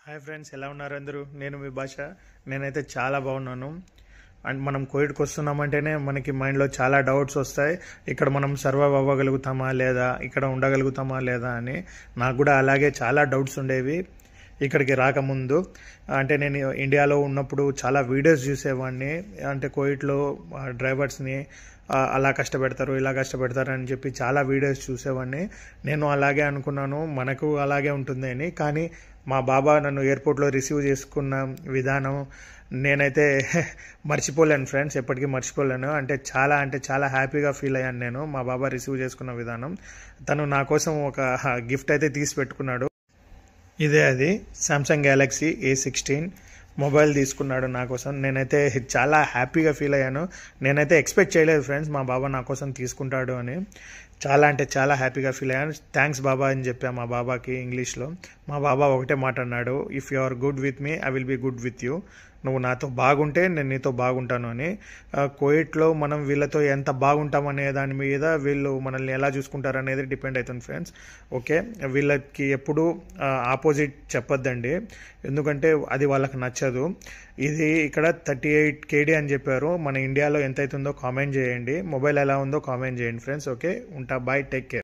Hi friends, ఎలా ఉన్నారు అందరూ? నేను మీ భాష. నేనైతే చాలా బాగున్నాను. అండ్ మనం కోవిడ్కి వస్తున్నామంటేనే మనకి మైండ్లో చాలా డౌట్స్ వస్తాయి. ఇక్కడ మనం సర్వైవ్ అవ్వగలుగుతామా లేదా, ఇక్కడ ఉండగలుగుతామా లేదా అని. నాకు కూడా అలాగే చాలా డౌట్స్ ఉండేవి ఇక్కడికి రాకముందు. అంటే నేను ఇండియాలో ఉన్నప్పుడు చాలా వీడియోస్ చూసేవాడిని. అంటే కోవిడ్లో డ్రైవర్స్ని అలా కష్టపెడతారు, ఇలా కష్టపెడతారు అని చెప్పి చాలా వీడియోస్ చూసేవాడిని. నేను అలాగే అనుకున్నాను, మనకు అలాగే ఉంటుంది అని. కానీ మా బాబా నన్ను ఎయిర్పోర్ట్లో రిసీవ్ చేసుకున్న విధానం నేనైతే మర్చిపోలేను ఫ్రెండ్స్, ఎప్పటికీ మర్చిపోలేను. అంటే చాలా హ్యాపీగా ఫీల్ అయ్యాను నేను మా బాబా రిసీవ్ చేసుకున్న విధానం. తను నా కోసం ఒక గిఫ్ట్ అయితే తీసి పెట్టుకున్నాడు. ఇదే అది సామ్సంగ్ గ్యాలక్సీ A16 మొబైల్ తీసుకున్నాడు నా కోసం. నేనైతే చాలా హ్యాపీగా ఫీల్ అయ్యాను. నేనైతే ఎక్స్పెక్ట్ చేయలేదు ఫ్రెండ్స్ మా బాబా నా కోసం తీసుకుంటాడు అని. చాలా హ్యాపీగా ఫీల్ అయ్యాను. థ్యాంక్స్ బాబా అని చెప్పా మా బాబాకి ఇంగ్లీష్లో. మా బాబా ఒకటే మాట అన్నాడు, if you are good with me I will be good with you. నువ్వు నాతో బాగుంటే నేను నీతో బాగుంటాను అని. కోవిడ్లో మనం వీళ్ళతో ఎంత బాగుంటామనే దాని మీద వీళ్ళు మనల్ని ఎలా చూసుకుంటారు అనేది డిపెండ్ అవుతుంది ఫ్రెండ్స్. ఓకే, వీళ్ళకి ఎప్పుడు ఆపోజిట్ చెప్పొద్దండి, ఎందుకంటే అది వాళ్ళకి నచ్చదు. ఇది ఇక్కడ 38 KD అని చెప్పారు. మన ఇండియాలో ఎంత అవుతుందో కామెంట్ చేయండి. మొబైల్ ఎలా ఉందో కామెంట్ చేయండి ఫ్రెండ్స్. ఓకే, ఉంటా, బాయ్, టేక్ కేర్.